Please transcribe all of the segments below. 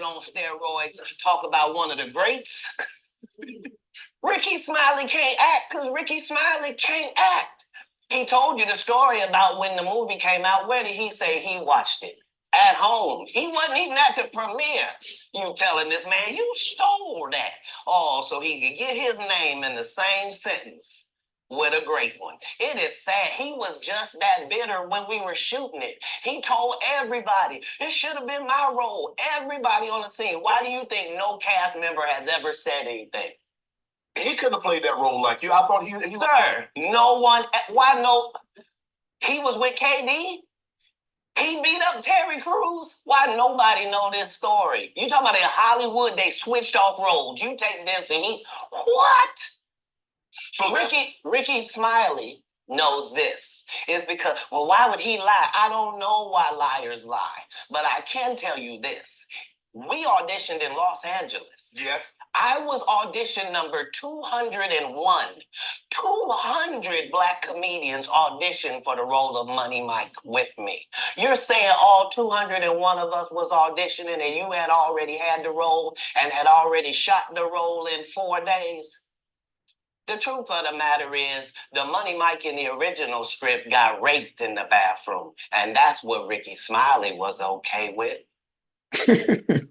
on steroids talk about one of the greats. Ricky Smiley can't act because Ricky Smiley can't act. He told you the story about when the movie came out. Where did he say he watched it? At home. He wasn't even at the premiere. You telling this man, you stole that. Oh, so he could get his name in the same sentence with a great one. It is sad. He was just that bitter when we were shooting it. He told everybody, it should have been my role. Everybody on the scene. Why do you think no cast member has ever said anything? He couldn't have played that role like you. I thought he Sir, no one. Why no? He was with KD. He beat up Terry Crews. Why nobody know this story? You talking about in Hollywood? They switched off roles. You take this and he what? So Ricky Smiley knows this. It's because, well, why would he lie? I don't know why liars lie, but I can tell you this. We auditioned in Los Angeles. Yes. I was audition number 201. 200 Black comedians auditioned for the role of Money Mike with me. You're saying all 201 of us was auditioning and you had already had the role and had already shot the role in 4 days? The truth of the matter is, the Money Mike in the original script got raped in the bathroom, and that's what Ricky Smiley was okay with.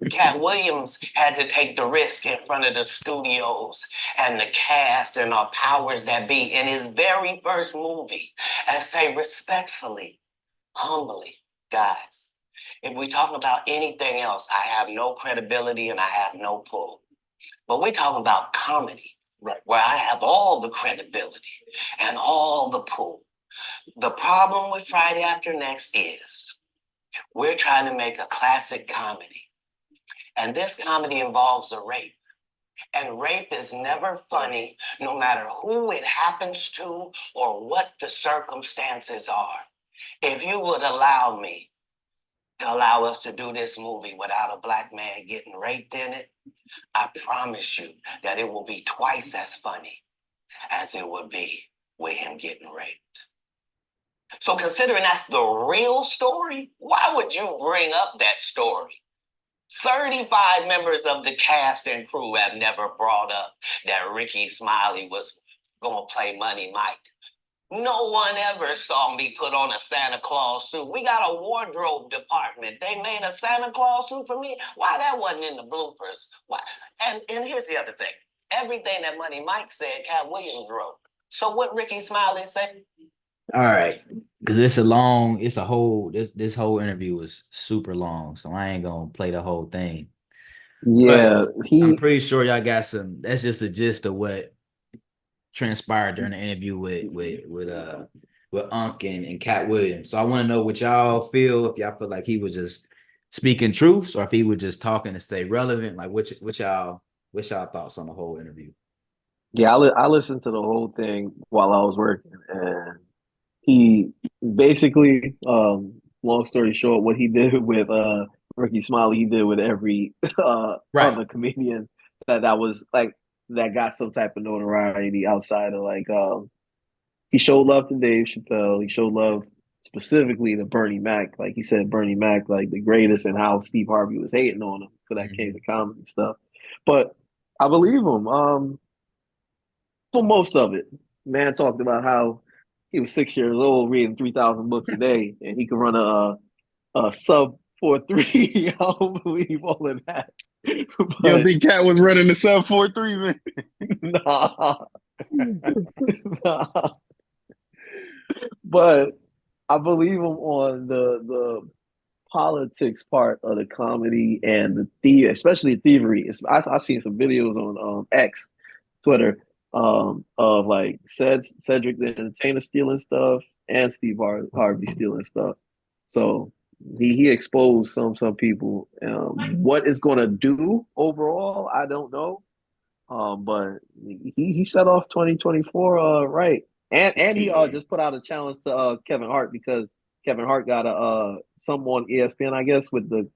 Katt Williams had to take the risk in front of the studios and the cast and our powers that be in his very first movie and say respectfully, humbly, guys, if we talk about anything else, I have no credibility and I have no pull. But we're talking about comedy, right, where I have all the credibility and all the pull. The problem with Friday After Next is we're trying to make a classic comedy. And this comedy involves a rape. And rape is never funny, no matter who it happens to or what the circumstances are. If you would allow me to allow us to do this movie without a Black man getting raped in it, I promise you that it will be twice as funny as it would be with him getting raped. So considering that's the real story, why would you bring up that story? 35 members of the cast and crew have never brought up that Ricky Smiley was going to play Money Mike. No one ever saw me put on a Santa Claus suit. We got a wardrobe department. They made a Santa Claus suit for me. Why that wasn't in the bloopers? Why? And here's the other thing. Everything that Money Mike said, Katt Williams wrote. So what Ricky Smiley said? All right, because this whole interview was super long, so I ain't gonna play the whole thing. Yeah, I'm pretty sure y'all got some. That's just the gist of what transpired during the interview with Unc and Katt Williams. So I want to know what y'all feel. If y'all feel like he was just speaking truths, or if he was just talking to stay relevant. Like, what y'all thoughts on the whole interview? Yeah, I listened to the whole thing while I was working, and he basically, long story short, what he did with Ricky Smiley, he did with every other comedian that was like that got some type of notoriety outside of like he showed love to Dave Chappelle. He showed love specifically to Bernie Mac. Like he said, Bernie Mac like the greatest, and how Steve Harvey was hating on him for that case of comedy stuff. But I believe him. For most of it, man talked about how he was 6 years old reading 3,000 books a day, and he could run a sub 4.3. I don't believe all of that. But, you don't think Katt was running the sub 4.3, man? Nah. Nah. But I believe him on the politics part of the comedy and the especially thievery. I've seen some videos on X, Twitter, of like Cedric the Entertainer stealing stuff and Steve Harvey stealing stuff. So he exposed some people. What it's gonna do overall, I don't know. But he set off 2024 right, and he just put out a challenge to Kevin Hart, because Kevin Hart got a some on ESPN, I guess, with the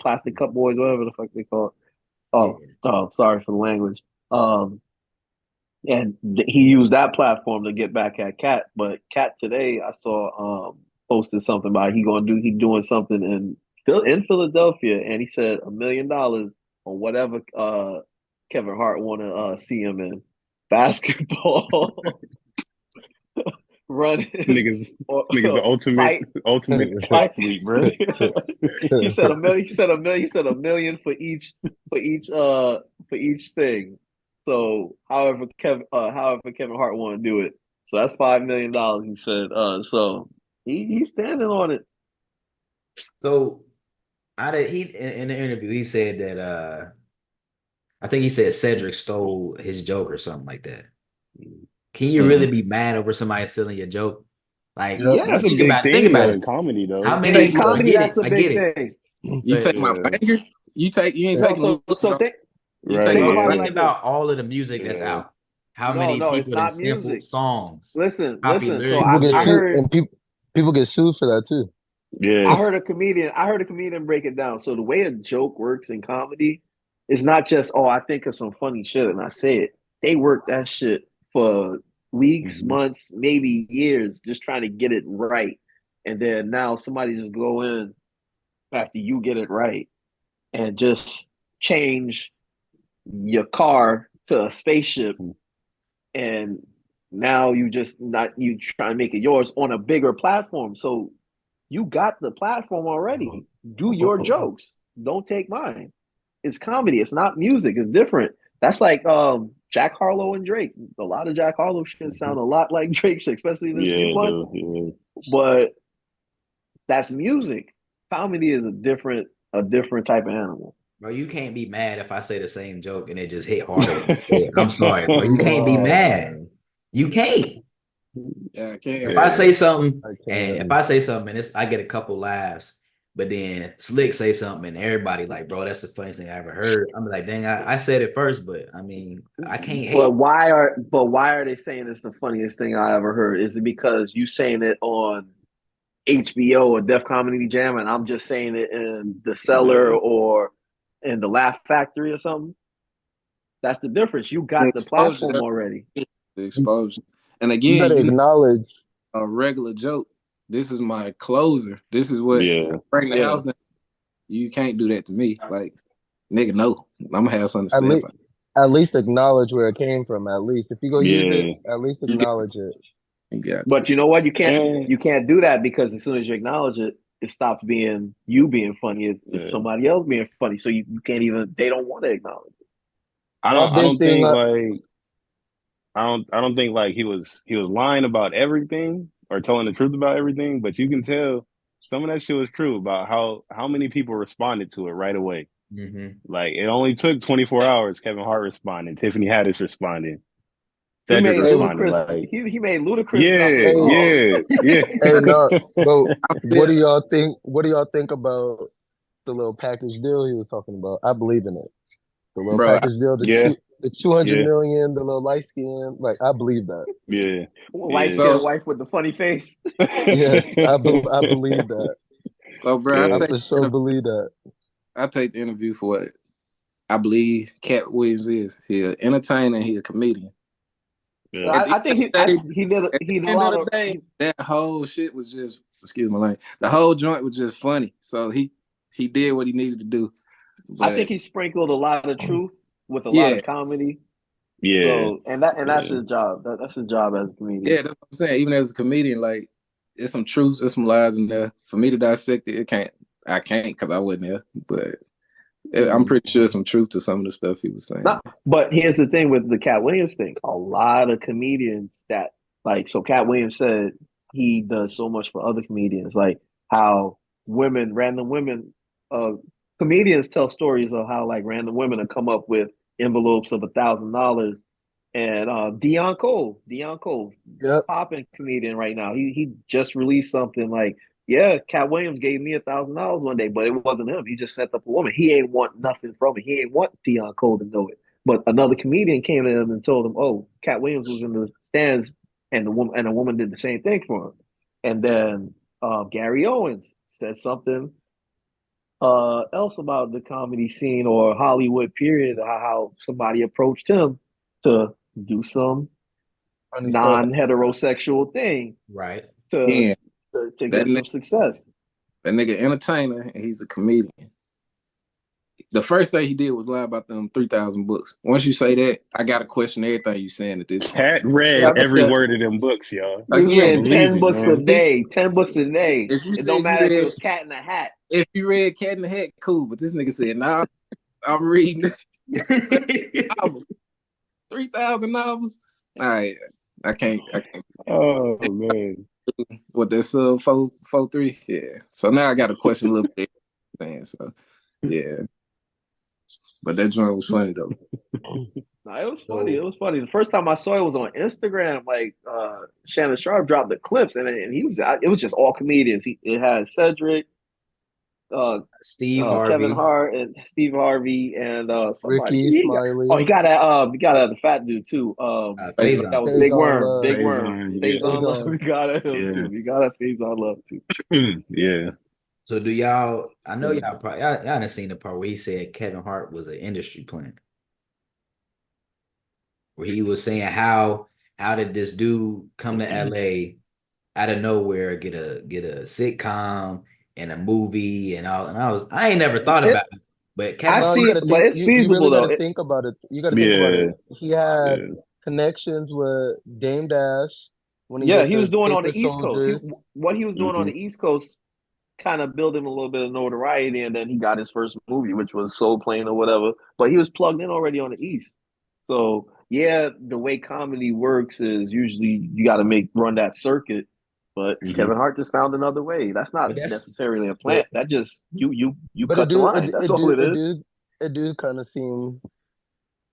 Plastic Cup Boys, whatever the fuck they call it. Oh, sorry for the language. And he used that platform to get back at Katt. But Katt today, I saw posted something about he doing something in still in Philadelphia, and he said $1 million on whatever Kevin Hart want to see him in. Basketball, running, Niggas, or niggas, fight. ultimate Fight. athlete, bro. He said $1 million. He said $1 million. He said $1 million for each thing. So however Kevin Hart want to do it. So that's $5 million. He said. So he's standing on it. So he in the interview he said that I think he said Cedric stole his joke or something like that. Can you really be mad over somebody stealing your joke? Like, Yep, Yeah. that's a think big about thing though it. in comedy though. How In many comedy, I that's a get big it. thing. You take my Yeah. banger. You ain't No, taking the so think You Right, take think my about it Think like about this. all of the music that's Yeah. out. How No, many no, it's people that not sampled music. songs? Listen. Copy So lyrics. People get I sued, heard and people get sued for that too. Yeah. I heard a comedian break it down. So the way a joke works in comedy is not just, oh, I think of some funny shit and I say it. They work that shit for weeks, Mhm. months, maybe years, just trying to get it right. And then now somebody just go in after you get it right and just change your car to a spaceship, and now you try to make it yours on a bigger platform. So you got the platform already. Do your jokes. Don't take mine. It's comedy. It's not music. It's different. That's like Jack Harlow and Drake. A lot of Jack Harlow shit sound a lot like Drake shit, especially in this Yeah, new one. dude. But that's music. Comedy is a different type of animal. Bro, you can't be mad if I say the same joke and it just hit harder when you say it. I'm sorry, bro. You can't be mad. You can't. Yeah, I If can't. I say something I and can. if I say something and I get a couple laughs, but then Slick say something and everybody like, bro, that's the funniest thing I ever heard. I'm like, dang, I said it first, but I mean, I can't hate. But why are they saying it's the funniest thing I ever heard? Is it because you saying it on HBO or Def Comedy Jam and I'm just saying it in the Cellar or in the Laugh Factory or something? That's the difference. You The got the exposure. platform That's already. the exposure. And You again, gotta acknowledge. a regular joke. This is my closer. This is what Yeah. bring the Yeah. house down. You can't do that to me. Like, nigga, no. I'm gonna have something to At say least, about it. at least acknowledge where it came from. At least if you go use Yeah. it, at least You got acknowledge it. You got But to. you know what? You And can't do that because as soon as you acknowledge it, it stops being you being funny. It's yeah. somebody else being funny. So you can't even. They don't want to acknowledge it. I My don't big thing, think I don't think like he was lying about everything or telling the truth about everything, but you can tell some of that shit was true about how many people responded to it right away. Mhm. Like it only took 24 hours. Kevin Hart responded, Tiffany Haddish responded, He Cedric made responded. Ludacris. Like He made Ludacris drop a yeah, hey, song. yeah. hey, no, but what Yeah. do y'all think? What do y'all think about the little package deal he was talking about? I believe in it. The little Bro, package deal, Yeah, the 200 yeah, million, the little light skin. Like I believe that. yeah, Light yeah. skinned so wife with the funny face. Yes, I believe that. bro, Yeah. I for sure believe that. I take the interview for what I believe Katt Williams is. He an entertainer, he a comedian. Yeah. At the I think end of the day, he did at he did the a end of lot the of. day, that whole shit was just excuse my language. The whole joint was just funny. So he did what he needed to do. I But think he sprinkled a lot of truth with a lot yeah, of comedy. Yeah, So that's yeah. his job. That's his job as a comedian. yeah, that's what I'm saying. Even as a comedian, like there's some truths, there's some lies in there. For me to dissect it, I can't because I wasn't there. But I'm pretty sure some truth to some of the stuff he was saying. No, but here's the thing with the Katt Williams thing. A lot of comedians that so Katt Williams said he does so much for other comedians, like how random women, comedians tell stories of how like random women have come up with envelopes of $1,000. And Dion Cole, Yep. popping comedian right now. He just released something like, yeah, Katt Williams gave me $1,000 one day, but it wasn't him. He just set up a woman. He ain't want nothing from it. He ain't want Dion Cole to know it. But another comedian came to him and told him, "Oh, Katt Williams was in the stands, and a woman did the same thing for him." And then Gary Owens said something else about the comedy scene or Hollywood period, how somebody approached him to do some Funny stuff. non-heterosexual thing Right. to Yeah, to that get some success. That nigga entertainer, and he's a comedian. The first thing he did was lie about them 3,000 books. Once you say that, I gotta question everything you saying at this point. Katt read every word of them books, y'all. He was reading Believe 10 it, books man. a day. 10 books a day. If you It said don't you matter if it read- was Cat in the Hat. If you read Cat in the Hat, cool. But this nigga said, "Nah, I'm reading 3,000 novels." All right, I can't. Oh man. What that 4.3? Yeah. So now I got to question a little bit. So yeah. But that joint was funny though. No, it was funny. It was funny. The first time I saw it was on Instagram. Like Shannon Sharp dropped the clips, and he was. It was just all comedians. It had Cedric, Steve Harvey, Kevin Hart, and Steve Harvey, and somebody. Ricky Smiley. He got the fat dude too. Faison. That was Faison Big Worm. Love. Big Worm. Faison, Faison Love. Faison. We got him Yeah. too. We got a Faison Love too. Yeah. So do y'all? I know y'all probably y'all done seen the part where he said Kevin Hart was an industry plant, where he was saying how did this dude come to LA out of nowhere, get a sitcom and a movie and all, and I ain't never thought about it, but Kevin I Hart, see, but it's you feasible really though. gotta think about it. You gotta think about Yeah. it. He had Yeah. connections with Dame Dash when he Yeah, did he was the doing on Paper the East Coast. Soldiers. What he was doing on the East Coast kind of built him a little bit of notoriety, and then he got his first movie, which was Soul Plane or whatever. But he was plugged in already on the East. So yeah, the way comedy works is usually you got to run that circuit. But Kevin Hart just found another way. That's not But that's- necessarily a plant. That just you But cut the line. That's all it is. It do kind of seem,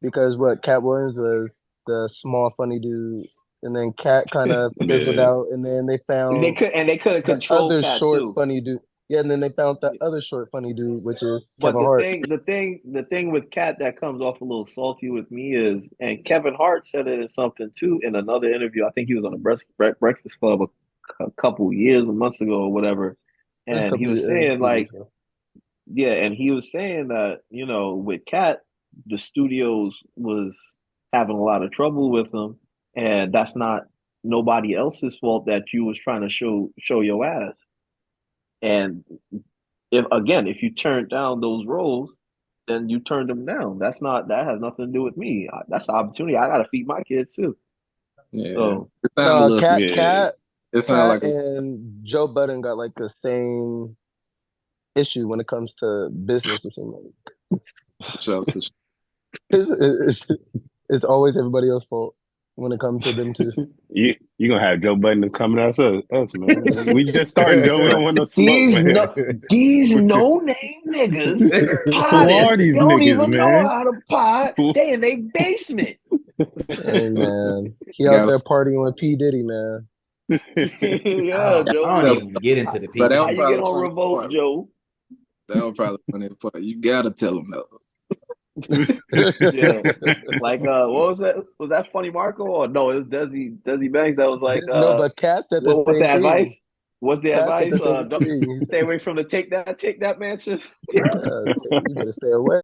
because what Katt Williams was the small funny dude, and then Katt kind of fizzled Yeah. out, and then they found They couldn't the control other Cat short too. funny dude. Yeah, and then they found the other short funny dude, which is But Kevin Hart. the thing with Cat that comes off a little salty with me is, and Kevin Hart said it in something too in another interview. I think he was on a Breakfast Club a couple years or months ago or whatever, and he was saying like, yeah, and he was saying that with Cat, the studios was having a lot of trouble with him, and that's not nobody else's fault that you was trying to show your ass. And if you turn down those roles, then you turn them down. That has nothing to do with me. That's the opportunity. I got to feed my kids too. Yeah. So It sound a little Cat, yeah. Cat, it sound Cat like and Joe Budden got like the same issue when it comes to business. It seems like it's always everybody else's fault when it comes to them too. You gonna have Joe Budden coming at us, man. We just starting, Joe. We don't want no smoke, man. These no name niggas Who are these they don't niggas, even know man? how to pot. They in their basement. Hey man, he out there partying with P Diddy, man. Yeah, Joe. I don't even get into the But people. that How was you get probably on funny Revolt, part. Joe? That was probably the funny part. You gotta tell them though. Yeah. Like what was that? Was that Funny Marco or no? It was Desi Banks that was like No, but Cat said the what's same the thing. advice? What's the Cat said advice? the same thing. He said, Stay away from the take that mansion. you better stay away.